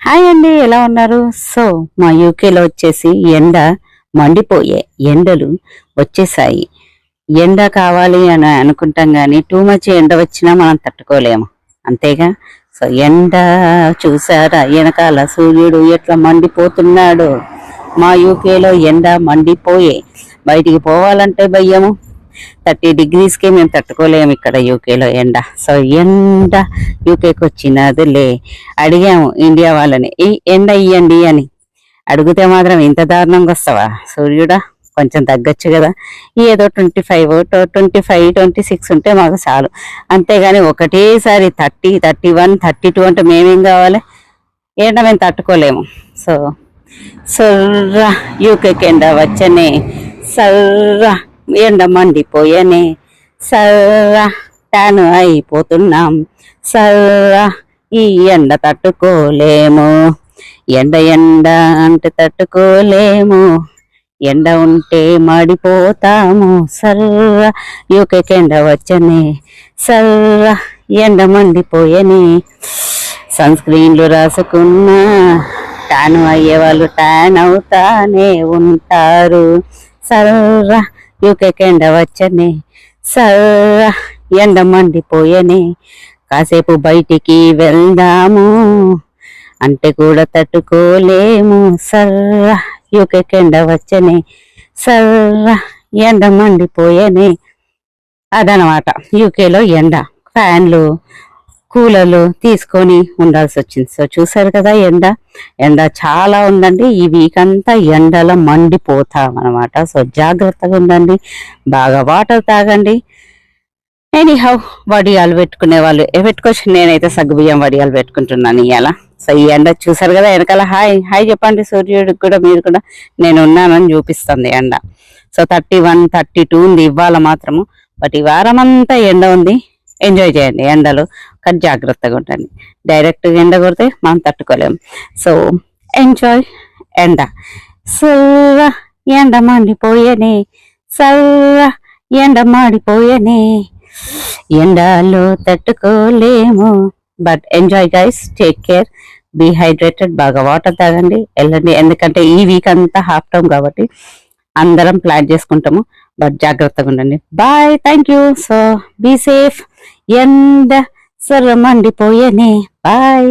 Hi అండి, ఎలా ఉన్నారు? సో మా యూకేలో వచ్చేసి ఎండ మండిపోయే ఎండలు వచ్చేసాయి. ఎండ కావాలి అని అనుకుంటాం కానీ టూ మచ్ ఎండ వచ్చినా మనం తట్టుకోలేము, అంతేగా. సో ఎండ చూసారా, వెనకాల సూర్యుడు ఎట్లా మండిపోతున్నాడు. మా యూకేలో ఎండ మండిపోయే, బయటికి పోవాలంటే భయము. 30 degreesకి మేము తట్టుకోలేము ఇక్కడ యూకేలో ఎండ. సో ఎండ యూకేకి వచ్చినదిలే. అడిగాము ఇండియా వాళ్ళని, ఈ ఎండ ఇయ్యండి అని. అడిగితే మాత్రం ఇంత దారుణంగా వస్తావా సూర్యుడా, కొంచెం తగ్గచ్చు కదా. ఏదో 25, 25, 26 ఉంటే మాకు చాలు. అంతేగాని ఒకటేసారి 30, 31, 32 అంటే మేమేం కావాలి? ఎండ మేము తట్టుకోలేము. సో సర్రా యూకేకి ఎండ వచ్చనే, సర్రా ఎండ మండిపోయనే, సర్రా టాను అయిపోతున్నాం, సర్రా ఈ ఎండ తట్టుకోలేము. ఎండ ఎండ అంటే తట్టుకోలేము, ఎండ ఉంటే మాడిపోతాము. సర్రా యూకేకి ఎండ వచ్చనే, సర్రా ఎండ మండిపోయని. సన్ స్క్రీన్లు రాసుకున్నా టాను అయ్యేవాళ్ళు టాన్ అవుతానే ఉంటారు. సర్రా యూకేకి ఎండ వచ్చనే, సర్రా ఎండ మండిపోయనే. కాసేపు బయటికి వెళ్దాము అంటే కూడా తట్టుకోలేము. సర్రా యూకేకి ఎండ వచ్చనే, సర్రా ఎండ మండిపోయనే. అదనమాట యూకేలో ఎండ. ఫ్యాన్లు, కూలర్లు తీసుకొని ఉండాల్సి వచ్చింది. సో చూసారు కదా, ఎండ చాలా ఉందండి. ఈ వీక్ అంతా ఎండలో మండిపోతాం అనమాట. సో జాగ్రత్తగా ఉండండి, బాగా వాటర్ తాగండి. ఎనీహౌ వడియాలు పెట్టుకునే వాళ్ళు పెట్టుకోవచ్చు. నేనైతే సగ్గుబియ్యం వడియాలు పెట్టుకుంటున్నాను ఇవాళ. సో ఈ ఎండ చూసారు కదా, వెనకాల హాయ్ హాయ్ చెప్పండి సూర్యుడికి కూడా, మీరు కూడా. నేను ఉన్నానని చూపిస్తుంది ఎండ. సో 31, 32 ఉంది ఇవాళ మాత్రము. బట్ ఈ వారం అంతా ఎండ ఉంది. ఎంజాయ్ చేయండి ఎండలు, కానీ జాగ్రత్తగా ఉండండి. డైరెక్ట్ ఎండ కొడితే మనం తట్టుకోలేము. సో ఎంజాయ్ ఎండ. సర్రా ఎండ మండిపోయనే, సర్రా ఎండ మాడిపోయనే. ఎండలో తట్టుకోలేము. But enjoy guys, take care, be hydrated, బాగా వాటర్ తాగండి, వెళ్ళండి. ఎందుకంటే ఈ వీక్ అంతా హాఫ్ టైం కాబట్టి అందరం ప్లాన్ చేసుకుంటాము. బట్ జాగ్రత్తగా ఉండండి. Bye, thank you. So be safe. ఎండ సర్ర మండిపోయనే. బాయ్.